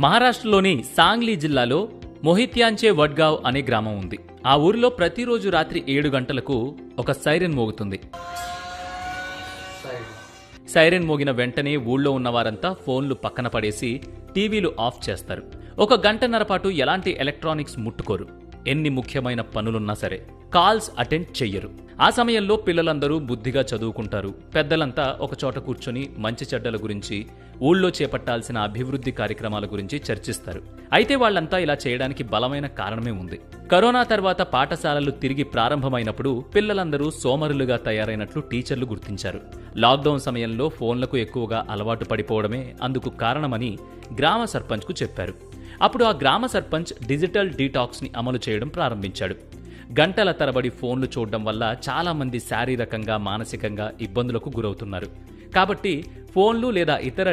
మహారాష్ట్రలోని సాంగ్లీ జిల్లాలో మొహిత్యాంచే వడ్గావ్ అనే గ్రామం ఉంది. ఆ ఊరిలో ప్రతిరోజు రాత్రి 7 గంటలకు ఒక సైరన్ మోగుతుంది. సైరన్ మోగిన వెంటనే ఊళ్ళో ఉన్నవారంతా ఫోన్లు పక్కన పడేసి టీవీలు ఆఫ్ చేస్తారు. 1 గంటన్నర పాటు ఎలాంటి ఎలక్ట్రానిక్స్ ముట్టుకోరు. ఎన్ని ముఖ్యమైన పనులున్నా సరే కాల్స్ అటెండ్ చెయ్యరు. ఆ సమయంలో పిల్లలందరూ బుద్ధిగా చదువుకుంటారు. పెద్దలంతా ఒకచోట కూర్చొని మంచి చెడ్డల గురించి, ఊళ్ళో చేపట్టాల్సిన అభివృద్ధి కార్యక్రమాల గురించి చర్చిస్తారు. అయితే వాళ్లంతా ఇలా చేయడానికి బలమైన కారణమే ఉంది. కరోనా తర్వాత పాఠశాలలు తిరిగి ప్రారంభమైనప్పుడు పిల్లలందరూ సోమరులుగా తయారైనట్లు టీచర్లు గుర్తించారు. లాక్డౌన్ సమయంలో ఫోన్లకు ఎక్కువగా అలవాటు పడిపోవడమే అందుకు కారణమని గ్రామ సర్పంచ్కు చెప్పారు. అప్పుడు ఆ గ్రామ సర్పంచ్ డిజిటల్ డీటాక్స్ని అమలు చేయడం ప్రారంభించాడు. గంటల తరబడి ఫోన్లు చూడడం వల్ల చాలా మంది శారీరకంగా, మానసికంగా ఇబ్బందులకు గురవుతున్నారు. కాబట్టి ఫోన్లు లేదా ఇతర